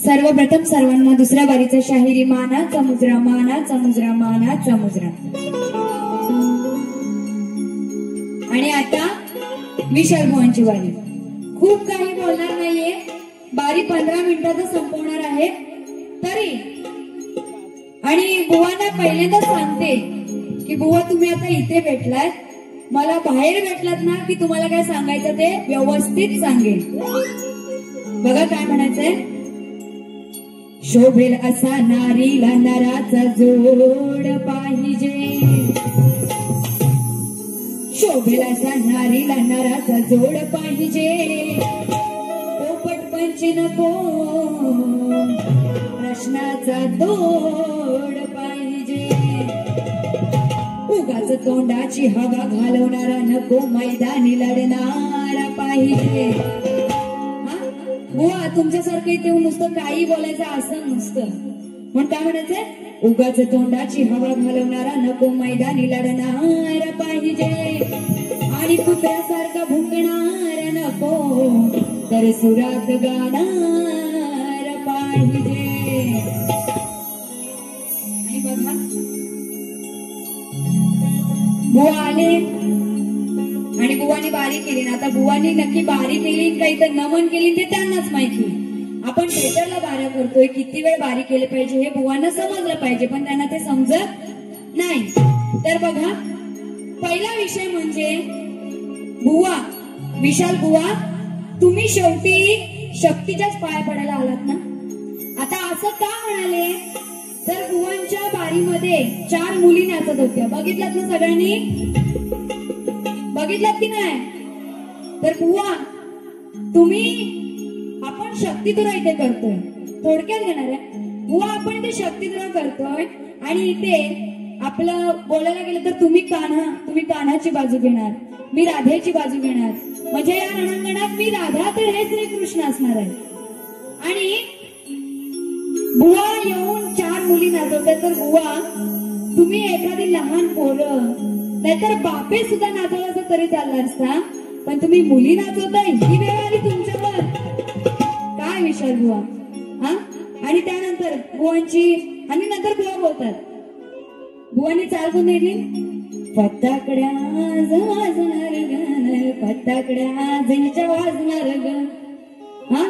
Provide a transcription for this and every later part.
सर्वप्रथम सर्वांना दुसऱ्या बारीचा शाहिरी मानाचा मुजरा, मानाचा मुजरा, मानाचा मुजरा. आणि आता विशाल बुवांची बारी. खूप काही बोलणार नाहीये, बारी 15 मिनिटातच संपवणार आहे. तरी आणि बुवांना पहिल्यांदा सांगते की बुवा तुम्ही आता इथे भेटलात, मला बाहेर भेटलात ना की तुम्हाला काय सांगायचं ते व्यवस्थित सांगेल. बघा काय म्हणायचंय. शोभेल असा नारीला नराचा जोड पाहिजे, शोभेल असा नारीला नराचा जोड पाहिजे. पोपट पंची नको, प्रश्नाचा तोड पाहिजे. उगाच तोंडाची हवा घालवणारा नको, मैदानी लढणारा पाहिजे. बुवा तुमच्यासारखं इथे नुसतं काही बोलायचं असं नसतं. म्हणून काय म्हणायचंय. उगाच तोंडाची हवा घालवणारा नको, मैदानी लढणारा पाहिजे. आणि कुत्र्यासारखा भुंकणारा नको, तर सुरात गाणारा पाहिजे. आणि बघा बुवा आले आणि बुवानी बारी केली ना. आता बुवानी नक्की बारी केली काही तर नमन केली ते त्यांनाच माहिती. आपण थिएटरला बाऱ्या करतोय, किती वेळ बारी केली पाहिजे हे बुवांना समजलं पाहिजे, पण त्यांना ते समजत नाही. तर बघा पहिला विषय म्हणजे बुवा, विशाल बुवा तुम्ही शेवटी शक्तीच्याच पाया पडायला आलात ना. आता असं का म्हणाले तर बुवांच्या बारीमध्ये 4 मुली नाचत होत्या. बघितलात ना सगळ्यांनी, बघितलात की नाही. तर बुवा तुम्ही आपण शक्तीतुरा इथे करतोय, थोडक्यात घेणार आहे बुवा. आपण इथे शक्तीतुरा करतोय आणि इथे आपलं बोलायला गेलं तर तुम्ही कान्हाची बाजू घेणार, मी राधेची बाजू घेणार. म्हणजे या रणांगणात मी राधा तर हे श्रीकृष्ण असणार आहे. आणि बुवा येऊन 4 मुली नाचवतात. तर बुवा तुम्ही एखादी लहान पोरं नाहीतर बापे सुद्धा नाचवलं असं तरी चाललं असता, पण तुम्ही मुली नाचवताय ही वेळ आली तुमच्यावर. काय विशाल बुवा. हा आणि त्यानंतर बुवांची आणि नंतर बुवा बोलतात. बुवांनी चाल कोण दिली. फटाकड्या वाजणार ग, फटाकड्या जणच्या वाजणार ग. हा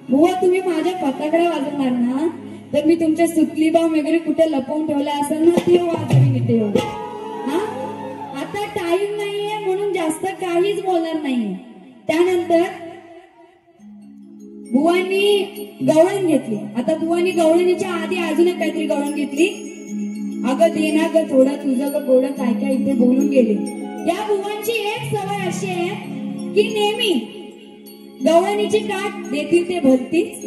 बुवा तुम्ही माझ्या फटाकड्या वाजवणार ना तर मी तुमच्या सुतली बाम वगैरे कुठे लपवून ठेवला असेल ना ते वाजवी ते. हा आता टाइम नाहीये म्हणून जास्त काहीच बोलणार नाहीये. त्यानंतर बुवांनी गवळण घेतली. आता बुवांनी गवळणीच्या आधी अजून एक काहीतरी गवळण घेतली. अगं दे ना ग थोडं तुझं ग गोड काय काय इथे बोलून गेले. या बुवांची एक सवय अशी आहे की नेहमी गवळणीची काठ देतील ते भलतीच.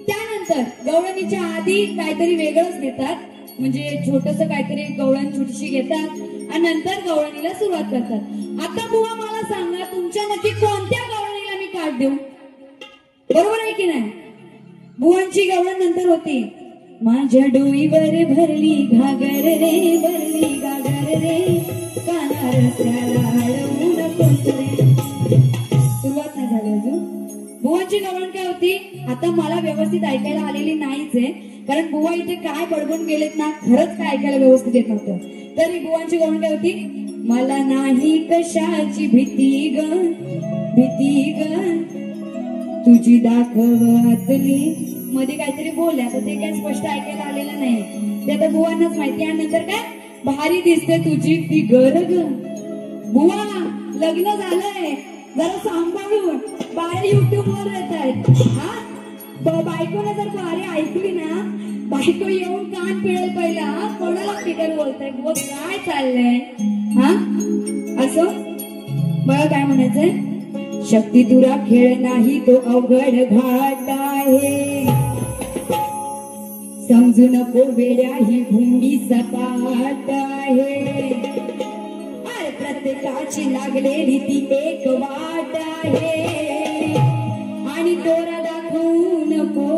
त्यानंतर गवळणीच्या आधी काहीतरी वेगळंच घेतात, म्हणजे छोटस काहीतरी गवळण छोटीशी घेतात आणि नंतर गवळणीला सुरुवात करतात. आता बुवा मला सांगा, तुमच्या नक्की कोणत्या गवळणीला मी काठ देऊ? बरोबर आहे की नाही? बुवांची गवळण नंतर होती, माझ्या डोईवर भरली घागर रे, भरली घागर रे, काना रस्त्याला अडवू नकोस रे. सुरुवात नाही झाली अजून. बुवांची गवळण काय होती? आता मला व्यवस्थित ऐकायला आलेली नाहीच आहे, कारण बुवा इथे काय बडबड गेलेत ना, खरंच काय ऐकायला व्यवस्थित येत नव्हतं. तरी बुवांची गवळण काय होती? मला नाही कशाची भीती ग, भीती ग, तुझी दाखवतली. मध्ये काहीतरी बोलल्या तर ते काय स्पष्ट ऐकायला आलेलं नाही, ते आता बुवांनाच माहिती. आणि नंतर काय, भारी दिसते तुझी फिगर ग. बुवा लग्न झालंय, जरा सांभाळून, बाळे युट्यूब वर येत आहेत. हा, बायकोने जर बारे ऐकली ना, बायको येऊन कान पिळेल पहिला. कोणाला फिगर बोलताय बुवा, काय चाललंय? हा असं बघा काय म्हणायचंय, शक्ती तुरा खेळ नाही तो अवघड घाट आहे, समजू नको वेड्या ही भूमी सपाट आहे, प्रत्येकाची लागलेली ती एक वाट आहे, आणि दोरा दाखवू नको.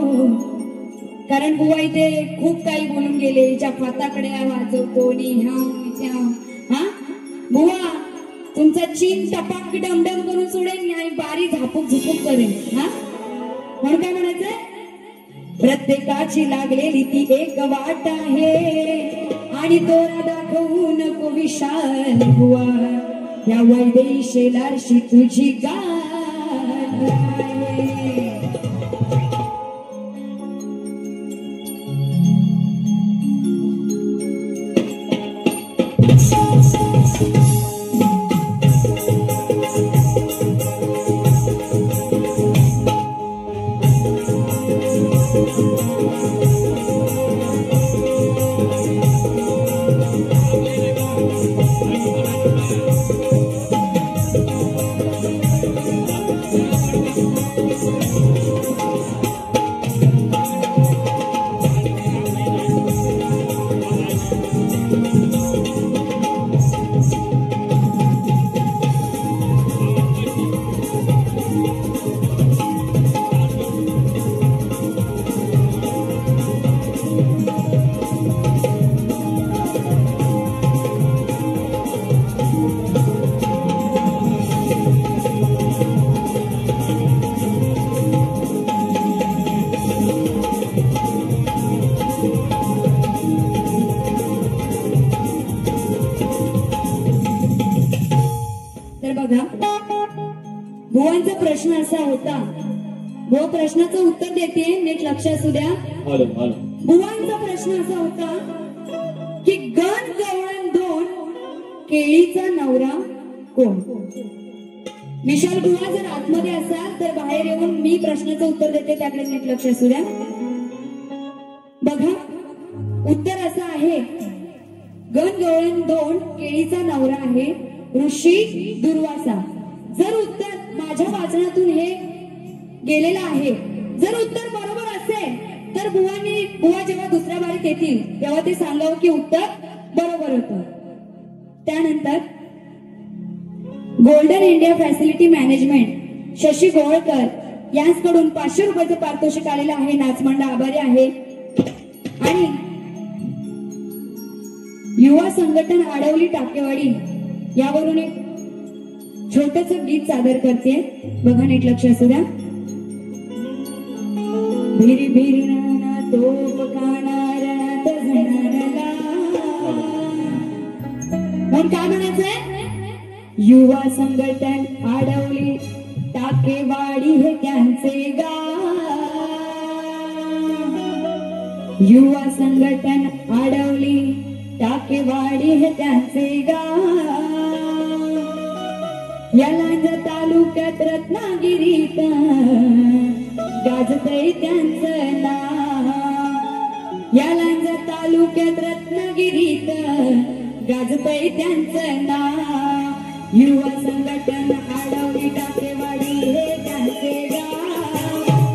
कारण बुवा इथे खूप काही बोलून गेले, ज्या फाताकडे वाजवतो हा बुवा तुमचा चीन टपाक डमडम करून सोडेल आणि बारी झापूक झुपूक करेल. हा म्हणून काय म्हणायचंय, प्रत्येकाची लागलेली ती एक वाट आहे, आणि दोरा दाखवू नको विशाल बुवा, या वैदेशेलाशी तुझी गाठ आहे. बुवांचा प्रश्न असा होता, बुवा प्रश्नाचं उत्तर देते, नीट लक्ष असू द्या. बुवांचा प्रश्न असा होता की गण गवळण दोन केळीचा नवरा कोण? विशाल बुवा जर आतमध्ये असाल तर बाहेर येऊन मी प्रश्नाचं उत्तर देते, त्याकडे नीट लक्ष असू द्या. बघा उत्तर असं आहे, गण गवळण दोन केळीचा नवरा आहे ऋषी दुर्वासा. जर उत्तर माझ्या वाचनातून हे गेलेलं आहे, जर उत्तर बरोबर असेल तर बुवा जेव्हा दुसऱ्या बारीत येतील तेव्हा ते सांगावं की उत्तर बरोबर होतं. त्यानंतर golden India facility management Shashi Golkar यांच्याकडून 500 रुपयाचं पारितोषिक आलेलं आहे. नाचमंडळ आभारी आहे. आणि युवा संघटन आडवली टाकेवाडी यावरून एक छोटस गीत सादर करते, बघा नीट लक्ष असू द्या. भिरी भिरी ना तोफ कानारणात झणारला. मग काय म्हणायचंय, युवा संघटन आडवली टाकेवाडी हे त्यांचे गाव, युवा संघटन आडवली टाकेवाडी हे त्यांचे गाव. या लांजा तालुक्यात रत्नागिरीत गाजतय त्यांचं नाव, या लांजा तालुक्यात रत्नागिरीत गाजतय त्यांचं नाव. युवा संघटन आडवली टाकेवाडी हे त्यांचे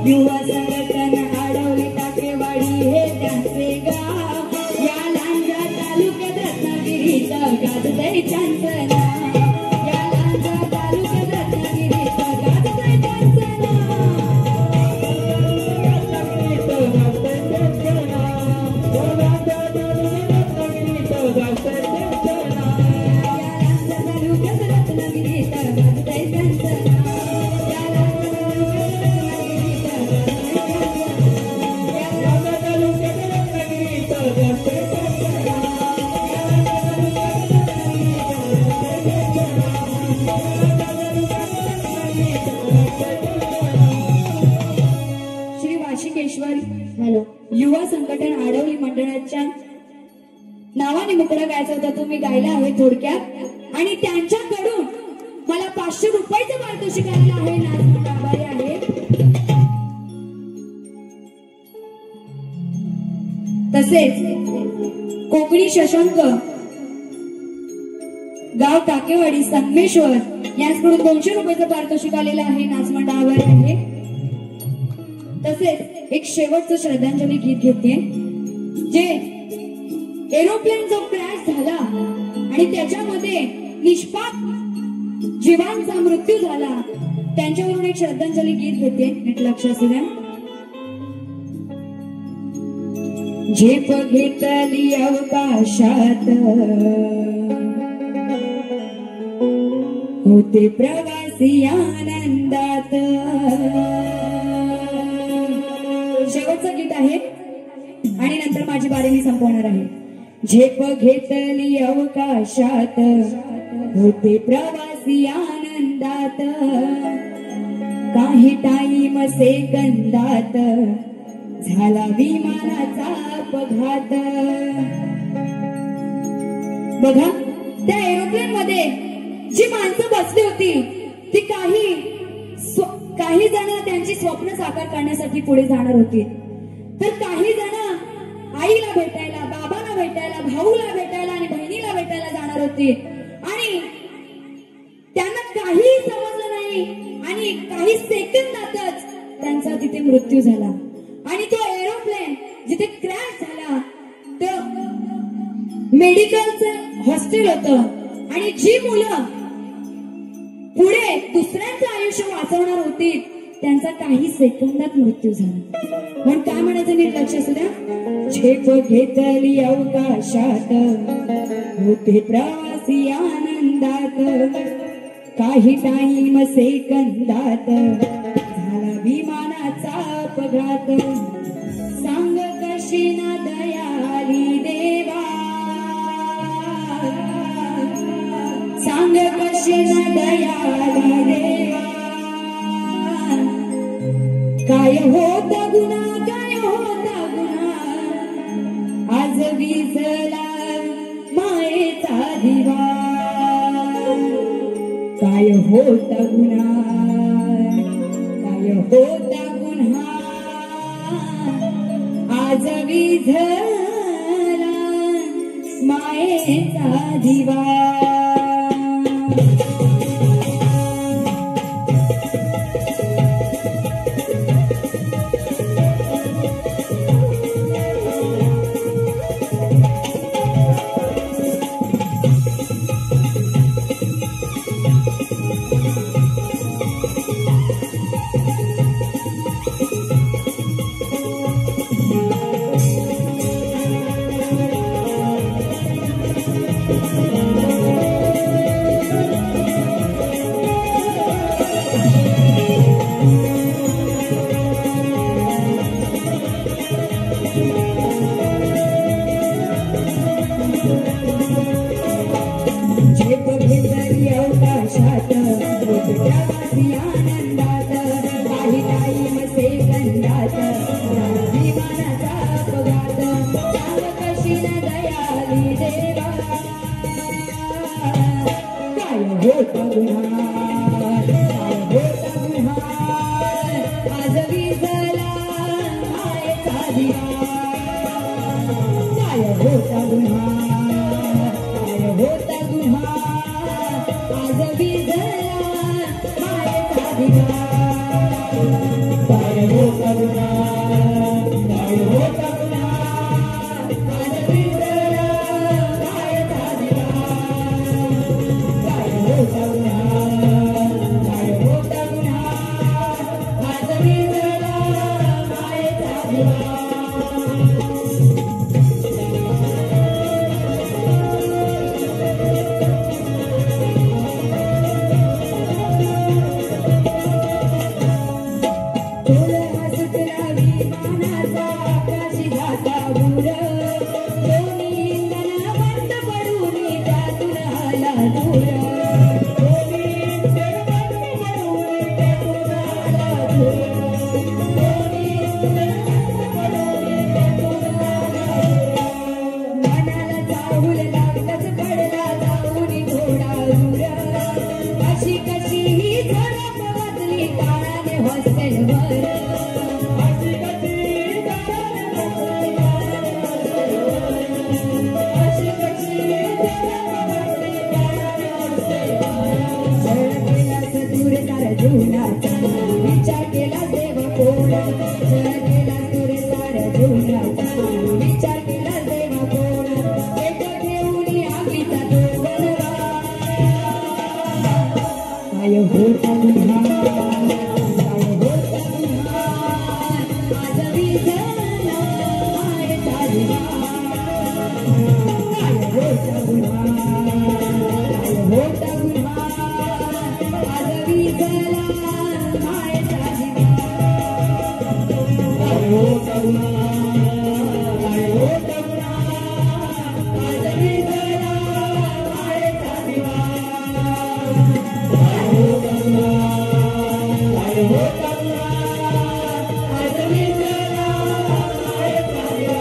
युवा संघटन आडवली टाकेवाडी हे त्यांचे गाव. या लांजा तालुक्यात रत्नागिरीचं गाजतंय त्यांचं नाव. या लांजा तालुक्यात रत्नागिरीचं गाजतंय त्यांचं युवा संघटन आडवली मंडळाच्या नावाने मुकडा गायचा होता, तुम्ही गायला आहे थोडक्यात. आणि त्यांच्याकडून मला 500 रुपयाचं पारितोषिक आलेलं आहे. नाच आभारी आहे. तसेच कोकणी शशांक गाव टाकेवाडी संगमेश्वर यांच्याकडून 200 रुपयाचं पारितोषिक आलेलं आहे. नाचमंडळ आभारी आहे. तसेच एक शेवटचं श्रद्धांजली गीत घेते, जे एरोप्लेन जो क्रॅश झाला आणि त्याच्यामध्ये निष्पाप जीवांचा मृत्यू झाला, त्यांच्यावरून एक श्रद्धांजली गीत घेते. नीट लक्ष असू द्या. झेप घेतली अवकाशात होते प्रवासी आनंदात. शेवटचं गीत आहे आणि नंतर माझी बारी मी संपवणार आहे. झेप घेतली अवकाशात होते प्रवासी आनंदात. काही टाईम सेकंदात झाला विमानाचा अपघात. बघा, त्या एरोप्लेन मध्ये जी माणसं बसली होती ती काही जण त्यांची स्वप्न साकार करण्यासाठी पुढे जाणार होती, तर काही जण आईला भेटायला, बाबांना भेटायला, भाऊला भेटायला आणि बहिणीला भेटायला जाणार होती. आणि त्यांना काहीही समजलं नाही आणि काही सेकंदातच त्यांचा तिथे मृत्यू झाला. आणि तो एरोप्लेन जिथे क्रॅश झाला तो मेडिकलचं हॉस्टेल होतं. आणि जी मुलं पुढे दुसऱ्यांचं आयुष्य वाचवणार होती त्यांचा काही सेकंदात मृत्यू झाला. म्हणून काय म्हणायचं नीट लक्ष असू द्या. झेप घेतली अवकाशात होते प्रवासी आनंदात. काही टाईम सेकंदात झाला विमानाचा अपघात. सांग कशी ना दयाली देवा, सांग कशी ना दयाली देवा. काय होता गुन्हा, काय होता गुन्हा, आज विझला मायेचा दिवा. काय होता गुन्हा, काय होता गुन्हा, आज विझला मायेचा दिवा. Bye. विचार केला देव कोण केला तुरे साऱ्या जीवनाचा विचार केला देव कोण एक घेऊन आगीचा तो बनवा काय होता गुन्हा काय होता गुन्हा आज विझला मायेचा दिवा काय होता गुन्हा काय होता गुन्हा आज विझला मायेचा दिवा काय होता गुन्हा काय होता गुन्हा आज विझला मायेचा दिवा काय होता गुन्हा काय होता गुन्हा आज विझला मायेचा दिवा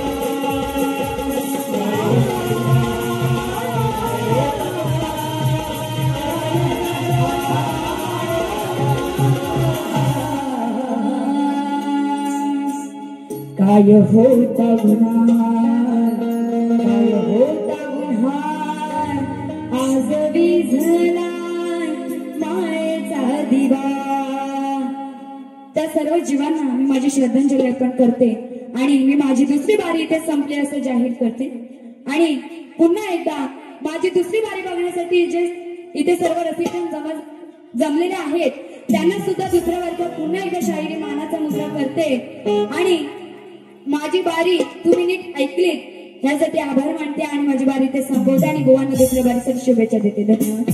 काय होता गुन्हा काय होता गुन्हा आज विझला मायेचा दिवा त्या सर्व जीवांना मी माझी श्रद्धांजली अर्पण करते आणि मी माझी दुसरी बारी इथे संपली असं जाहीर करते आणि पुन्हा एकदा माझी दुसरी बारी बघण्यासाठी जे इथे सर्व रसिक जमलेले आहेत त्यांना सुद्धा दुसऱ्या वर्गात पुन्हा एकदा शाहिरी मानाचा मुद्रा करते आणि माझी बारी तुम्ही नीट ऐकलीत यासाठी आभार मानते आणि माझी बारी ते संपवते आणि गोवांना दुसऱ्या बारीसाठी शुभेच्छा देते. धन्यवाद.